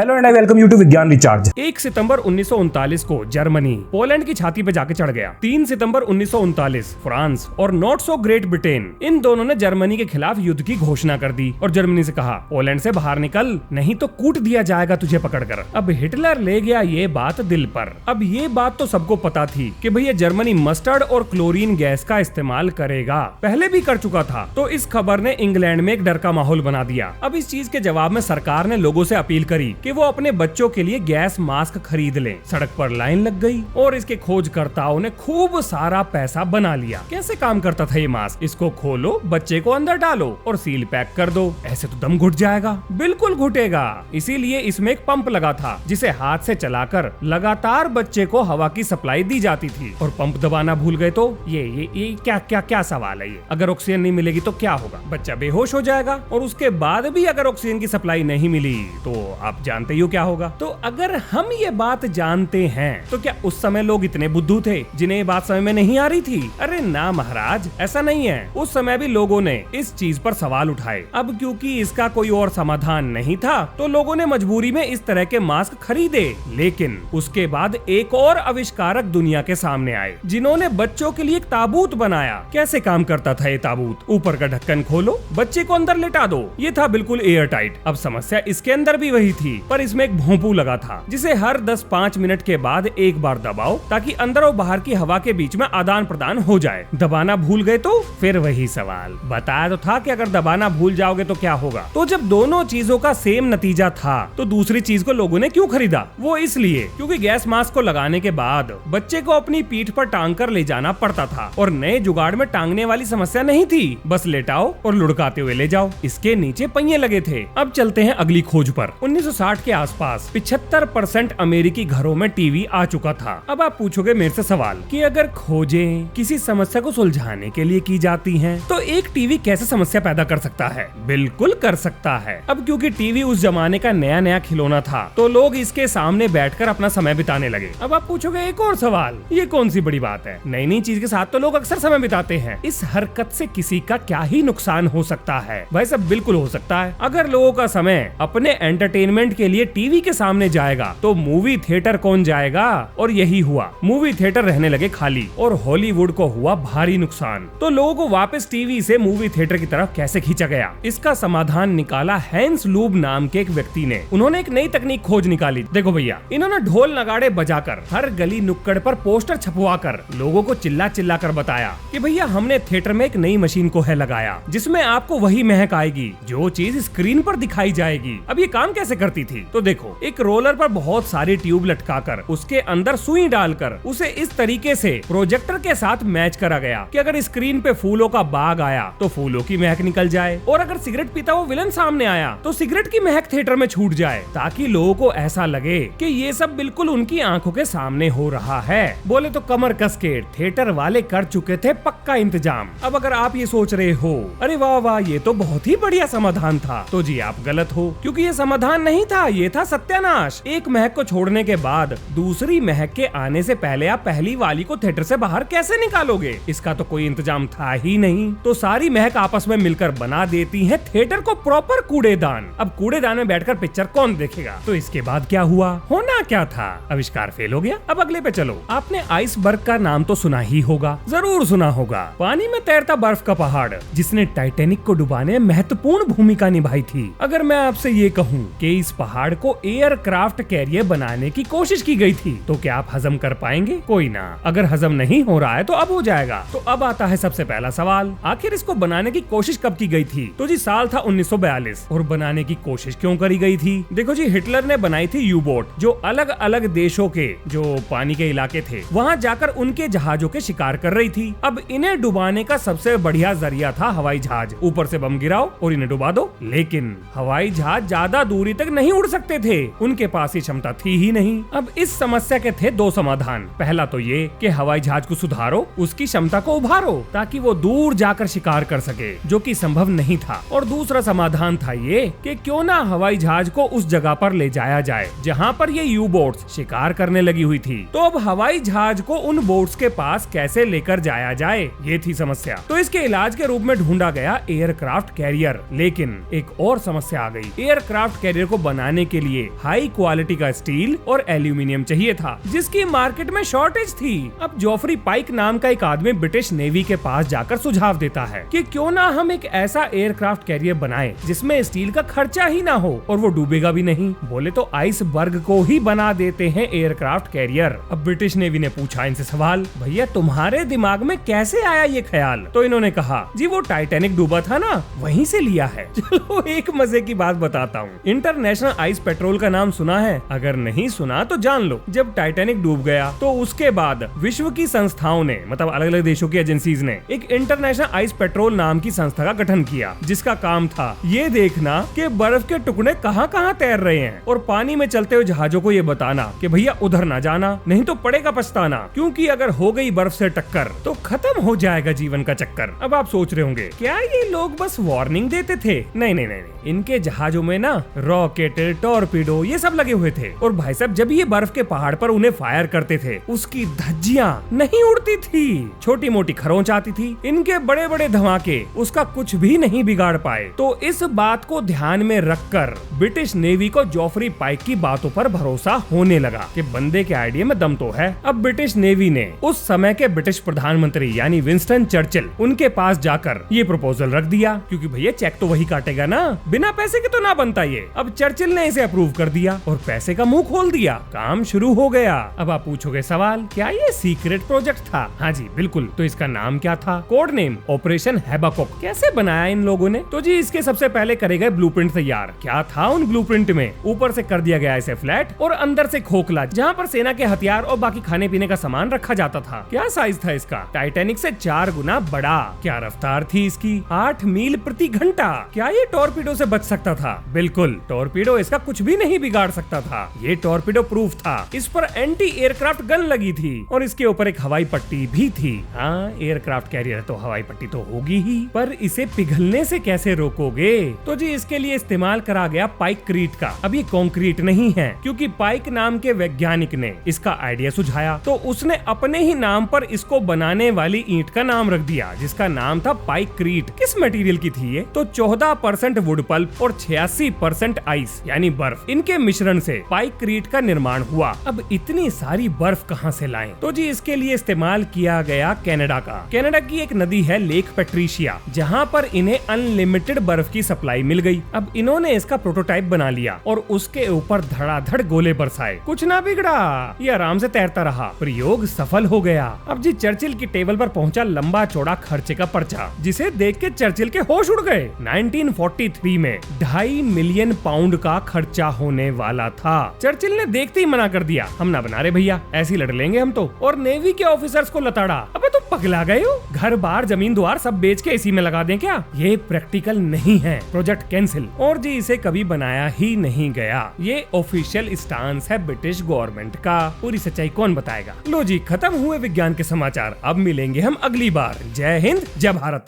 Hello and I welcome you to Vigyan recharge. 1 सितंबर 1939 को Germany Poland की छाती पे जाके चढ़ गया। 3 सितंबर 1939 फ्रांस और नॉट सो ग्रेट ब्रिटेन, इन दोनों ने जर्मनी के खिलाफ युद्ध की घोषणा कर दी और जर्मनी से कहा पोलैंड से बाहर निकल, नहीं तो कूट दिया जाएगा तुझे पकड़कर। अब हिटलर ले गया ये बात दिल पर। अब ये बात तो सबको पता थी कि भैया जर्मनी मस्टर्ड और क्लोरीन गैस का इस्तेमाल करेगा, पहले भी कर चुका था। तो इस खबर ने इंग्लैंड में एक डर का माहौल बना दिया। अब इस चीज के जवाब में सरकार ने लोगों से अपील करी कि वो अपने बच्चों के लिए गैस मास्क खरीद लें। सड़क पर लाइन लग गई और इसके खोजकर्ताओं ने खूब सारा पैसा बना लिया। कैसे काम करता था ये मास्क? इसको खोलो, बच्चे को अंदर डालो और सील पैक कर दो। ऐसे तो दम घुट जाएगा। बिल्कुल घुटेगा। इसीलिए इसमें एक पंप लगा था जिसे हाथ से चलाकर लगातार बच्चे को हवा की सप्लाई दी जाती थी। और पंप दबाना भूल गए तो ये क्या सवाल है ये? अगर ऑक्सीजन नहीं मिलेगी तो क्या होगा? बच्चा बेहोश हो जाएगा। और उसके बाद भी अगर ऑक्सीजन की सप्लाई नहीं मिली तो आप जानते ही क्या होगा। तो अगर हम ये बात जानते हैं तो क्या उस समय लोग इतने बुद्धू थे जिन्हें ये बात समझ में नहीं आ रही थी? अरे ना महाराज, ऐसा नहीं है। उस समय भी लोगों ने इस चीज पर सवाल उठाए। अब क्योंकि इसका कोई और समाधान नहीं था तो लोगों ने मजबूरी में इस तरह के मास्क खरीदे। लेकिन उसके बाद एक और आविष्कारक दुनिया के सामने आए जिन्होंने बच्चों के लिए एक ताबूत बनाया। कैसे काम करता था ये ताबूत? ऊपर का ढक्कन खोलो, बच्चे को अंदर लेटा दो। ये था बिल्कुल एयर टाइट। अब समस्या इसके अंदर भी वही थी, पर इसमें एक भोंपू लगा था जिसे हर 10-5 मिनट के बाद एक बार दबाओ ताकि अंदर और बाहर की हवा के बीच में आदान प्रदान हो जाए। दबाना भूल गए तो फिर वही सवाल। बताया तो था कि अगर दबाना भूल जाओगे तो क्या होगा। तो जब दोनों चीजों का सेम नतीजा था तो दूसरी चीज को लोगों ने क्यों खरीदा? वो इसलिए क्योंकि गैस मास्क को लगाने के बाद बच्चे को अपनी पीठ पर टांग कर ले जाना पड़ता था और नए जुगाड़ में टांगने वाली समस्या नहीं थी। बस लेटाओ और लुढ़काते हुए ले जाओ। इसके नीचे पहिए लगे थे। अब चलते हैं अगली खोज पर। 1960 के आसपास 75% अमेरिकी घरों में टीवी आ चुका था। अब आप पूछोगे मेरे से सवाल कि अगर खोजें किसी समस्या को सुलझाने के लिए की जाती हैं, तो एक टीवी कैसे समस्या पैदा कर सकता है? बिल्कुल कर सकता है। अब क्योंकि टीवी उस जमाने का नया खिलौना था तो लोग इसके सामने बैठकर अपना समय बिताने लगे। अब आप पूछोगे एक और सवाल, ये कौन सी बड़ी बात है? नई चीज के साथ तो लोग अक्सर समय बिताते हैं। इस हरकत से किसी का क्या ही नुकसान हो सकता है? भाई सब बिल्कुल हो सकता है। अगर लोगों का समय अपने एंटरटेनमेंट के लिए टीवी के सामने जाएगा तो मूवी थिएटर कौन जाएगा? और यही हुआ। मूवी थिएटर रहने लगे खाली और हॉलीवुड को हुआ भारी नुकसान। तो लोगों को वापस टीवी से मूवी थिएटर की तरफ कैसे खींचा गया? इसका समाधान निकाला हैंस लूब नाम के एक व्यक्ति ने। उन्होंने एक नई तकनीक खोज निकाली। देखो भैया, इन्होंने ढोल नगाड़े बजाकर हर गली नुक्कड़ पर पोस्टर छपवा कर लोगों को चिल्ला चिल्ला कर बताया कि भैया हमने थिएटर में एक नई मशीन को है लगाया जिसमें आपको वही महक आएगी जो चीज स्क्रीन पर दिखाई जाएगी। अब ये काम कैसे करती थी? तो देखो, एक रोलर पर बहुत सारी ट्यूब लटकाकर उसके अंदर सुई डालकर उसे इस तरीके से प्रोजेक्टर के साथ मैच करा गया कि अगर स्क्रीन पे फूलों का बाग आया तो फूलों की महक निकल जाए और अगर सिगरेट पीता वो विलन सामने आया तो सिगरेट की महक थिएटर में छूट जाए, ताकि लोगों को ऐसा लगे कि ये सब बिल्कुल उनकी आंखों के सामने हो रहा है। बोले तो कमर कस के थिएटर वाले कर चुके थे पक्का इंतजाम। अब अगर आप ये सोच रहे हो अरे वाह वाह ये तो बहुत ही बढ़िया समाधान था, तो जी आप गलत हो, क्योंकि ये समाधान नहीं था, ये था सत्यानाश। एक महक को छोड़ने के बाद दूसरी महक के आने से पहले आप पहली वाली को थिएटर से बाहर कैसे निकालोगे? इसका तो कोई इंतजाम था ही नहीं। तो सारी महक आपस में मिलकर बना देती है थिएटर को प्रॉपर कूड़ेदान। अब कूड़ेदान में बैठकर पिक्चर कौन देखेगा? तो इसके बाद क्या हुआ? होना क्या था? आविष्कार फेल हो गया। अब अगले पे चलो। आपने आइसबर्ग का नाम तो सुना ही होगा, जरूर सुना होगा। पानी में तैरता बर्फ का पहाड़ जिसने टाइटैनिक को डुबाने में महत्वपूर्ण भूमिका निभाई थी। अगर मैं आपसे ये कहूँ कि इस पहाड़ को एयरक्राफ्ट कैरियर बनाने की कोशिश की गई थी तो क्या आप हजम कर पाएंगे? कोई ना। अगर हजम नहीं हो रहा है तो अब हो जाएगा। तो अब आता है सबसे पहला सवाल, आखिर इसको बनाने की कोशिश कब की गई थी? तो जी साल था 1942। और बनाने की कोशिश क्यों करी गई थी? देखो जी, हिटलर ने बनाई थी यू बोट जो अलग अलग देशों के जो पानी के इलाके थे वहाँ जाकर उनके जहाजों के शिकार कर रही थी। अब इन्हें डुबाने का सबसे बढ़िया जरिया था हवाई जहाज। ऊपर से बम गिराओ और इन्हें डुबा दो। लेकिन हवाई जहाज ज्यादा दूरी तक नहीं उड़ सकते थे, उनके पास ये क्षमता थी ही नहीं। अब इस समस्या के थे दो समाधान। पहला तो ये कि हवाई जहाज को सुधारो, उसकी क्षमता को उभारो ताकि वो दूर जाकर शिकार कर सके, जो कि संभव नहीं था। और दूसरा समाधान था ये कि क्यों ना हवाई जहाज को उस जगह पर ले जाया जाए जहाँ पर ये यू बोट्स शिकार करने लगी हुई थी। तो अब हवाई जहाज को उन बोट्स के पास कैसे लेकर जाया जाए, ये थी समस्या। तो इसके इलाज के रूप में ढूंढा गया एयरक्राफ्ट कैरियर। लेकिन एक और समस्या आ गई। एयरक्राफ्ट कैरियर को बनाने बनाने के लिए हाई क्वालिटी का स्टील और एल्यूमिनियम चाहिए था, जिसकी मार्केट में शॉर्टेज थी। अब जॉफरी पाइक नाम का एक आदमी ब्रिटिश नेवी के पास जाकर सुझाव देता है कि क्यों ना हम एक ऐसा एयरक्राफ्ट कैरियर बनाएं जिसमें स्टील का खर्चा ही ना हो और वो डूबेगा भी नहीं। बोले तो आइसबर्ग को ही बना देते हैं एयरक्राफ्ट कैरियर। अब ब्रिटिश नेवी ने पूछा इनसे सवाल, भैया तुम्हारे दिमाग में कैसे आया ये ख्याल? तो इन्होंने कहा, जी वो टाइटैनिक डूबा था ना, वहीं से लिया है। चलो एक मजे की बात बताता हूँ। इंटरनेशनल आइस पेट्रोल का नाम सुना है? अगर नहीं सुना तो जान लो। जब टाइटैनिक डूब गया तो उसके बाद विश्व की संस्थाओं ने, मतलब अलग अलग देशों की एजेंसीज ने, एक इंटरनेशनल आइस पेट्रोल नाम की संस्था का गठन किया, जिसका काम था ये देखना कि बर्फ के टुकड़े कहाँ कहाँ तैर रहे हैं और पानी में चलते हुए जहाजों को ये बताना कि भैया उधर ना जाना, नहीं तो पड़ेगा पछताना, क्योंकि अगर हो गई बर्फ से टक्कर तो खत्म हो जाएगा जीवन का चक्कर। अब आप सोच रहे होंगे क्या ये लोग बस वार्निंग देते थे? नहीं नहीं नहीं, इनके जहाजों में ना रॉकेट, टॉर्पीडो ये सब लगे हुए थे। और भाई साहब जब ये बर्फ के पहाड़ पर उन्हें फायर करते थे, उसकी धज्जियां नहीं उड़ती थी, छोटी मोटी खरोंच आती थी। इनके बड़े बड़े धमाके उसका कुछ भी नहीं बिगाड़ पाए। तो इस बात को ध्यान में रखकर ब्रिटिश नेवी को जॉफरी पाइक की बातों पर भरोसा होने लगा कि बंदे के आइडिया में दम तो है। अब ब्रिटिश नेवी ने उस समय के ब्रिटिश प्रधानमंत्री यानी विंस्टन चर्चिल, उनके पास जाकर ये प्रपोजल रख दिया, क्योंकि भैया चेक तो वही काटेगा ना, बिना पैसे के तो ना बनता ये। अब चर्चिल ने इसे अप्रूव कर दिया और पैसे का मुंह खोल दिया, काम शुरू हो गया। अब आप पूछोगे सवाल, क्या ये सीक्रेट प्रोजेक्ट था? हाँ जी बिल्कुल। तो इसका नाम क्या था? Code name operation Habakkuk. कैसे बनाया इन लोगों ने? तो जी इसके सबसे पहले करे गए ब्लूप्रिंट तैयार। क्या था उन ब्लूप्रिंट में? ऊपर से कर दिया गया इसे फ्लैट और अंदर से खोखला, जहाँ पर सेना के हथियार और बाकी खाने पीने का सामान रखा जाता था। क्या साइज था इसका? टाइटैनिक से 4 गुना बड़ा। क्या रफ्तार थी इसकी? 8 मील प्रति घंटा। क्या ये टॉर्पीडो से बच सकता था? बिल्कुल, टॉर्पीडो इसका कुछ भी नहीं बिगाड़ सकता था। ये टॉर्पीडो प्रूफ था। इस पर एंटी एयरक्राफ्ट गन लगी थी और इसके ऊपर एक हवाई पट्टी भी थी। हाँ, एयरक्राफ्ट कैरियर तो हवाई पट्टी तो होगी ही, पर इसे पिघलने से कैसे रोकोगे? तो जी इसके लिए इस्तेमाल करा गया पाइकक्रीट का। अब ये कंक्रीट नहीं है, क्योंकि पाइक नाम के वैज्ञानिक ने इसका आइडिया सुझाया, तो उसने अपने ही नाम पर इसको बनाने वाली ईंट का नाम रख दिया, जिसका नाम था पाइकक्रीट। किस मटेरियल की थी ये? तो 14% वुड पल्प और 86% आइस यानी बर्फ, इनके मिश्रण से पाइकक्रीट का निर्माण हुआ। अब इतनी सारी बर्फ कहां से लाएं? तो जी इसके लिए इस्तेमाल किया गया कनाडा का। कनाडा की एक नदी है लेक पेट्रिशिया, जहां पर इन्हें अनलिमिटेड बर्फ की सप्लाई मिल गई। अब इन्होंने इसका प्रोटोटाइप बना लिया और उसके ऊपर धड़ाधड़ गोले बरसाए। कुछ ना बिगड़ा, ये आराम से तैरता रहा। प्रयोग सफल हो गया। अब जी चर्चिल की टेबल पर पहुंचा लंबा चौड़ा खर्चे का पर्चा, जिसे देख के चर्चिल के होश उड़ गए। 1943 में 2.5 मिलियन पाउंड का खर्चा होने वाला था। चर्चिल ने देखते ही मना कर दिया, हम ना बना रहे भैया, ऐसी लड़ लेंगे हम तो। और नेवी के ऑफिसर्स को लताड़ा, अबे तुम पगला गए हो? घर बार जमीन द्वार सब बेच के इसी में लगा दें क्या? ये प्रैक्टिकल नहीं है, प्रोजेक्ट कैंसिल। और जी इसे कभी बनाया ही नहीं गया। ये ऑफिशियल स्टांस है ब्रिटिश गवर्नमेंट का। पूरी सच्चाई कौन बताएगा? लो जी खत्म हुए विज्ञान के समाचार। अब मिलेंगे हम अगली बार। जय हिंद, जय भारत।